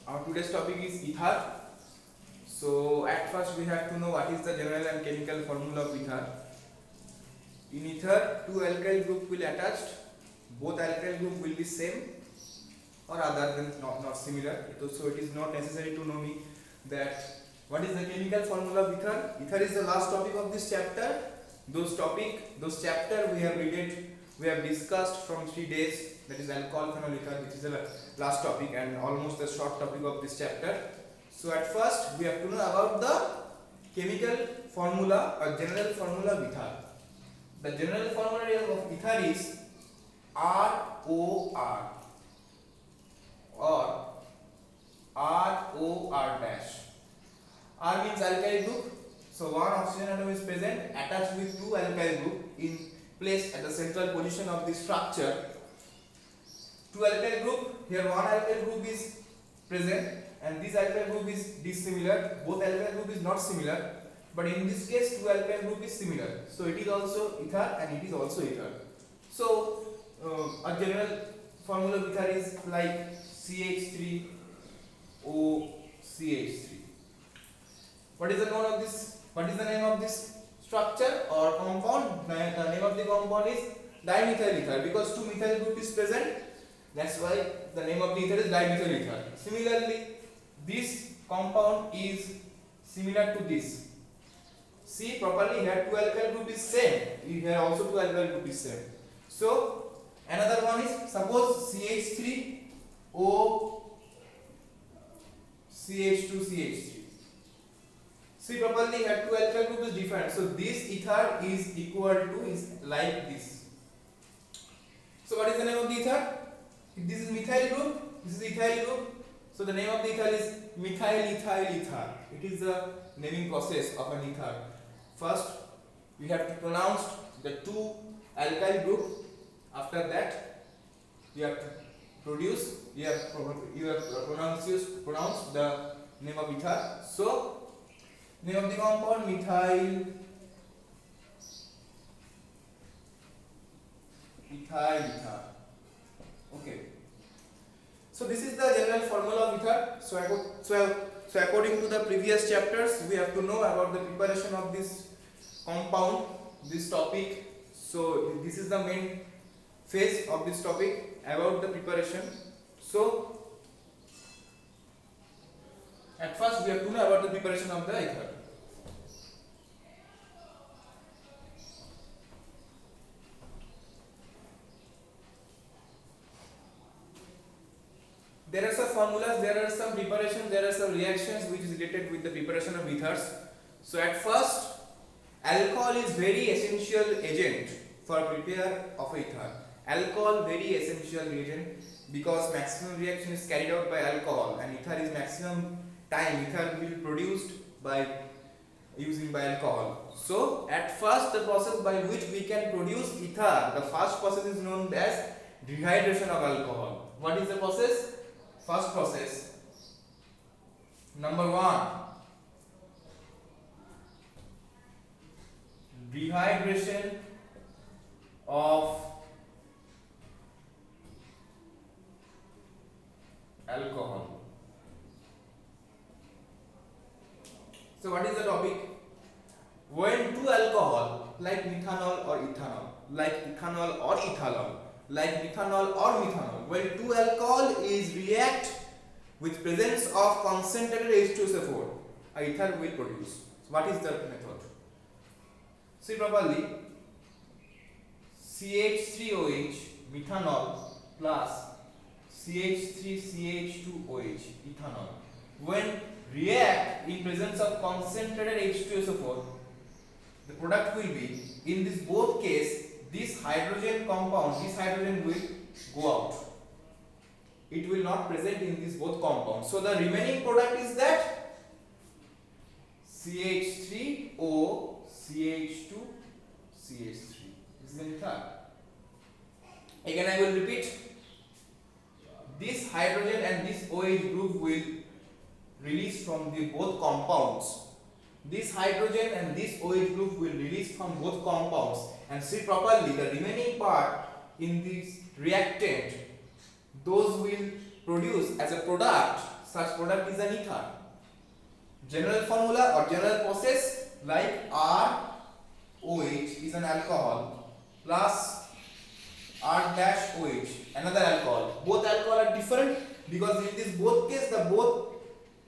Our today's topic is ether. So at first we have to know what is the general and chemical formula of ether. In ether, two alkyl group will attached. Both alkyl group will be same or other than not similar. So it is not necessary to know me that what is the chemical formula of ether. Ether is the last topic of this chapter. Those chapter we have discussed from 3 days. That is alcohol, phenol, ether, which is the last topic and almost the short topic of this chapter. So at first we have to know about the chemical formula or general formula of ether. The general formula of ether is ROR or ROR dash. R means alkyl group. So one oxygen atom is present attached with two alkyl group in place at the central position of the structure. Two alkyl group, here one alkyl group is present and this alkyl group is dissimilar. Both alkyl group is not similar, but in this case two alkyl group is similar. So it is also ether and it is also ether. So a general formula of ether is like CH3OCH3. What is the name of this? What is the name of this structure or compound? The name of the compound is dimethyl ether because two methyl group is present. That's why the name of the ether is dimethyl ether. Similarly, this compound is similar to this. See properly, here two alkyl group is same. Here also two alkyl group is same. So another one is suppose CH3O CH2CH3. See properly, here two alkyl group is different. So this ether is equal to is like this. So what is the name of the ether? This is methyl group. This is ethyl group. So the name of the ether is methyl ethyl ether. It is the naming process of an ether. First, we have to pronounce the two alkyl group. After that, you have to pronounce the name of ether. So, name of the compound methyl ether. Okay. So this is the general formula of ether. So according to the previous chapters, we have to know about the preparation of this compound, this topic. So this is the main phase of this topic about the preparation. So at first we have to know about the preparation of the ether. There are some formulas, there are some preparations, there are some reactions which is related with the preparation of ethers. So at first, alcohol is very essential agent for prepare of ether. Alcohol very essential reagent because maximum reaction is carried out by alcohol and ether is maximum time ether will be produced by using by alcohol. So at first the process by which we can produce ether, the first process is known as dehydration of alcohol. What is the process? First process, number 1, dehydration of alcohol. So what is the topic? When two alcohol like methanol or ethanol, like ethanol or ethanol, like methanol or methanol, when two alcohol is react with presence of concentrated H2SO4, ether will produce. So what is the method? See properly, CH3OH methanol plus CH3CH2OH ethanol, when react in presence of concentrated H2SO4, the product will be, in this both case, this hydrogen compound, this hydrogen will go out. It will not present in this both compounds. So the remaining product is that CH3O CH2CH3. This is the ether. Again I will repeat. This hydrogen and this OH group will release from the both compounds. This hydrogen and this OH group will release from both compounds, and see properly the remaining part in this reactant, those will produce as a product such product is an ether. General formula or general process, like ROH is an alcohol plus R-OH another alcohol. Both alcohol are different because in this both case the both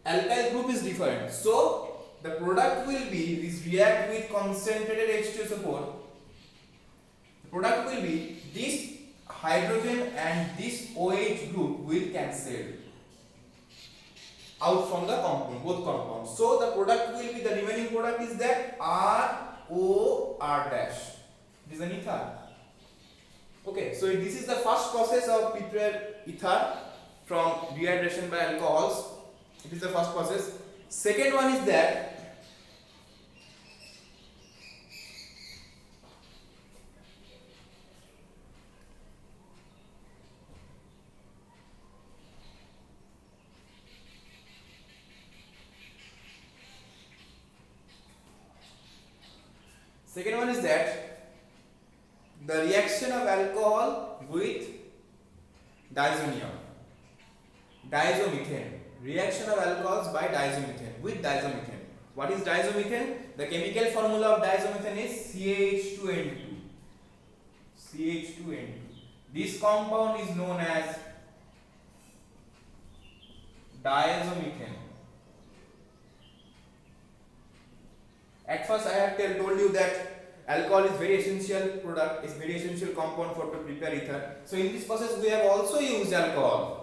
alkyl group is different. So the product will be, this react with concentrated H2SO4. The product will be this hydrogen and this OH group will cancel out from the compound, both compounds. So the product will be, the remaining product is that ROR dash. This is an ether. Okay, so this is the first process of prepared ether from dehydration by alcohols. It is the first process. Second one is that the reaction of alcohol with diazonium, diazomethane. Reaction of alcohols by diazomethane with diazomethane. What is diazomethane? The chemical formula of diazomethane is CH2N2. CH2N2. This compound is known as diazomethane. At first I have told you that alcohol is very essential product, is very essential compound for to prepare ether. So in this process we have also used alcohol.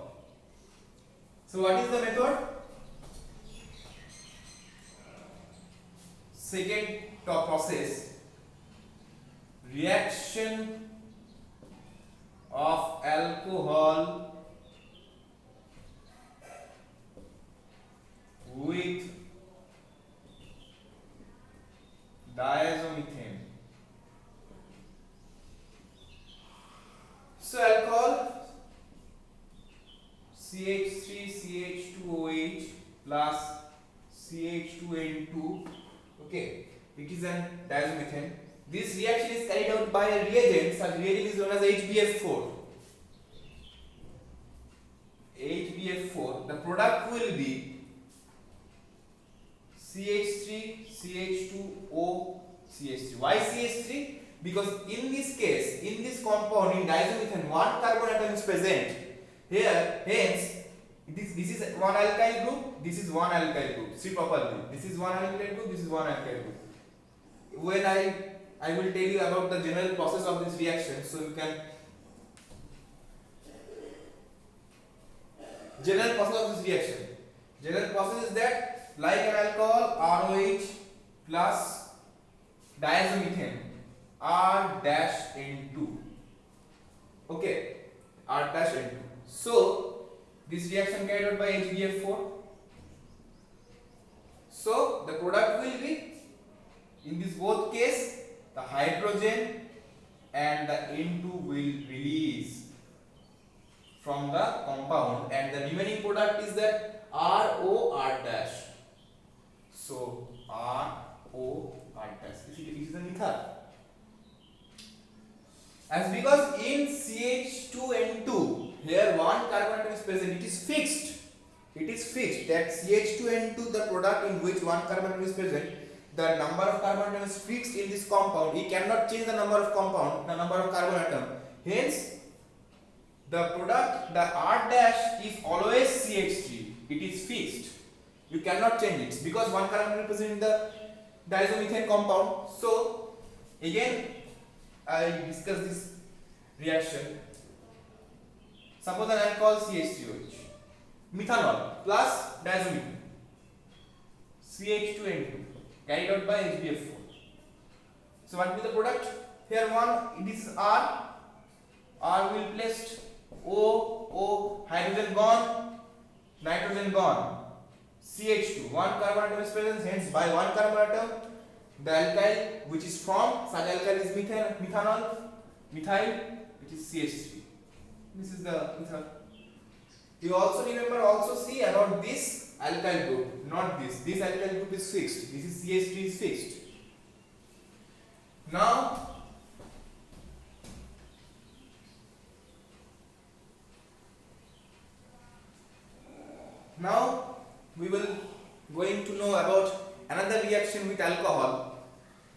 So what is the method? Second top process, reaction of alcohol with diazomethane. So alcohol CH3CH2OH plus CH2N2. Okay, it is an diazomethane. This reaction is carried out by a reagent. Such reagent is known as HbF4. HbF4. The product will be CH3 CH2O CH3. Why CH3? Because in this case, in this compound, in diazomethane, one carbon atom is present. Here, hence, this is one alkyl group, this is one alkyl group. See properly. This is one alkyl group, this is one alkyl group. When I will tell you about the general process of this reaction, so you can general process of this reaction. General process is that, like an alcohol, ROH plus diazomethane, R-N2. Okay, R-N2. So this reaction carried out by HbF4. So the product will be, in this both case, the hydrogen and the N2 will release from the compound, and the remaining product is that ROR dash. So ROR dash. This is an ether. As because in CH2N2, here one carbon atom is present, it is fixed. It is fixed that CH2N2, the product in which one carbon atom is present, the number of carbon atom is fixed in this compound. It cannot change the number of compound, the number of carbon atom. Hence, the product, the R dash is always CH3. It is fixed. You cannot change it because one carbon atom is present in the diazomethane compound. So again, I discuss this reaction. Suppose an alcohol CH3OH, methanol plus diazomethane, CH2N2, carried out by HbF4. So what will be the product? Here one, it is R. R will placed O, hydrogen gone, nitrogen gone, CH2. One carbon atom is present. Hence, by one carbon atom, the alkyl which is formed, such alkyl is methanol, methyl, which is CH3. This is the ether. You also remember, also see about this alkyl group, not this. This alkyl group is fixed. This is CH3 is fixed. Now, Now we will going to know about another reaction with alcohol.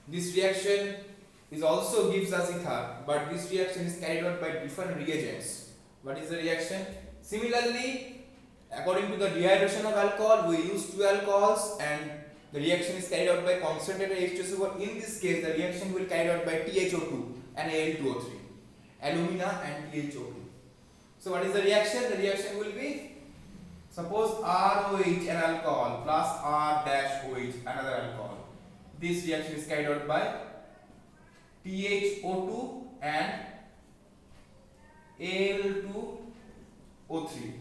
This reaction is also gives us ether, but this reaction is carried out by different reagents. What is the reaction? Similarly, according to the dehydration of alcohol, we use two alcohols and the reaction is carried out by concentrated H2SO, but in this case the reaction will carried out by THO2 and Al2O3, alumina and THO2. So what is the reaction? The reaction will be, suppose ROH an alcohol plus R-OH another alcohol. This reaction is carried out by THO2 and Al2O3.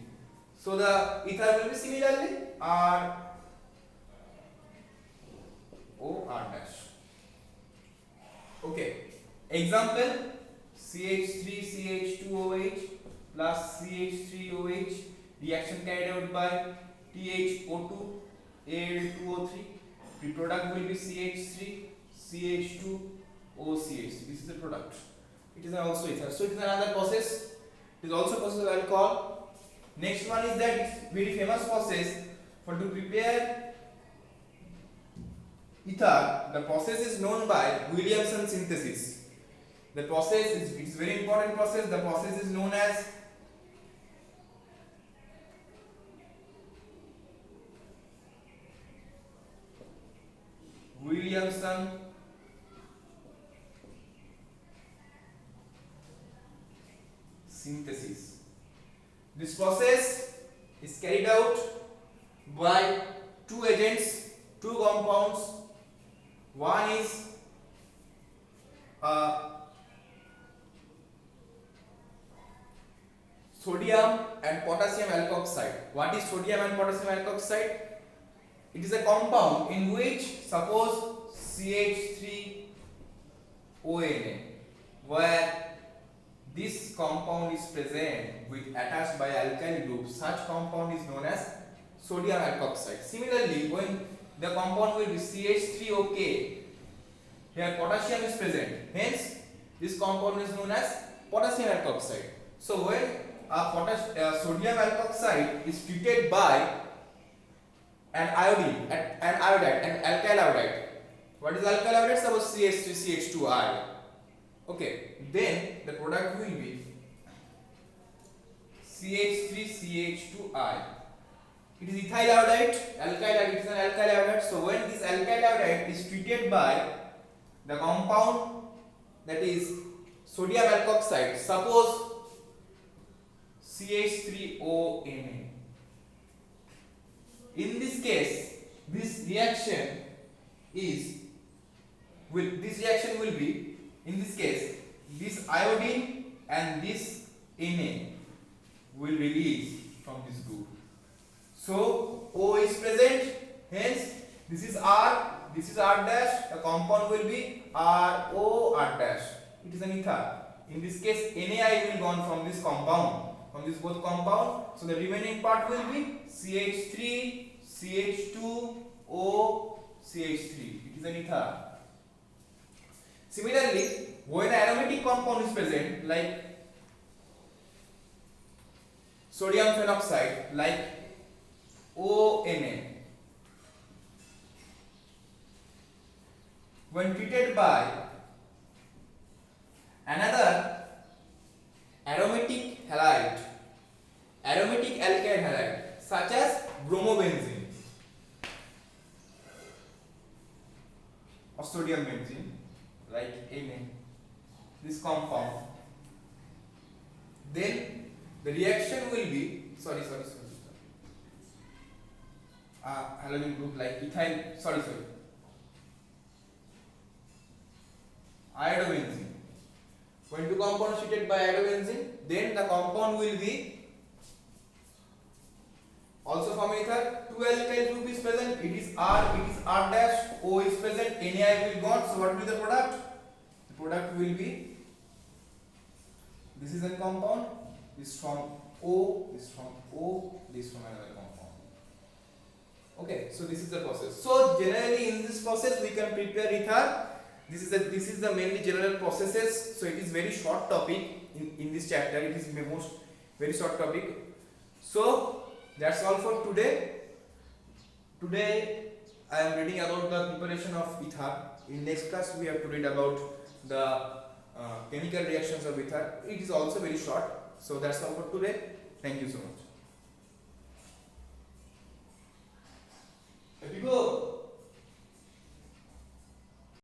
So the ether will be similarly ROR dash. Okay. Example, CH3CH2OH plus CH3OH, reaction carried out by THO2 Al2O3. The product will be CH3 CH2OCH. This is the product. It is also ether. So it is another process. It is also process of alcohol. Next one is that it's very famous process for to prepare ether. The process is known by Williamson synthesis. The process is, it is very important process. The process is known as Williamson synthesis. This process is carried out by two agents, two compounds. One is sodium and potassium alkoxide. What is sodium and potassium alkoxide? It is a compound in which, suppose CH3ONA, where this compound is present with attached by alkyl group, such compound is known as sodium alkoxide. Similarly, when the compound will be CH3OK, here potassium is present, hence this compound is known as potassium alkoxide. So when sodium alkoxide is treated by an iodine, an alkyl iodide. What is alkyl iodide? Suppose CH3CH2I. Okay, then the product will be CH3CH2I. It is ethyl iodide, alkyl iodide, it is an alkyl iodide. So when this alkyl iodide is treated by the compound, that is sodium alkoxide, suppose CH3ONA. In this case, this reaction will be, in this case, this iodine and this Na will release from this group. So O is present, hence this is R dash, the compound will be ROR dash. It is an ether. In this case, Na will gone from this compound, from this both compound. So the remaining part will be CH3 CH2O CH3. It is an ether. Similarly, when an aromatic compound is present, like sodium phenoxide, like ONA, when treated by another aromatic halide, aromatic alkyl halide, such as bromobenzene or sodium benzene, like Na, this compound, then the reaction will be halogen group like ethyl, iodobenzene. When two compounds treated by iodobenzene, then the compound will be also from ether. Two alkyl group is present. It is R dash. O is present. Na will gone. So what will be the product? The product will be, this is a compound. This from O. This from O. This from another compound. Okay. So this is the process. So generally in this process we can prepare ether. This is the mainly general processes. So it is very short topic in this chapter. It is most very short topic. So That's all for today. Today I am reading about the preparation of ether. In next class we have to read about the chemical reactions of ether. It is also very short. So that's all for today. Thank you so much.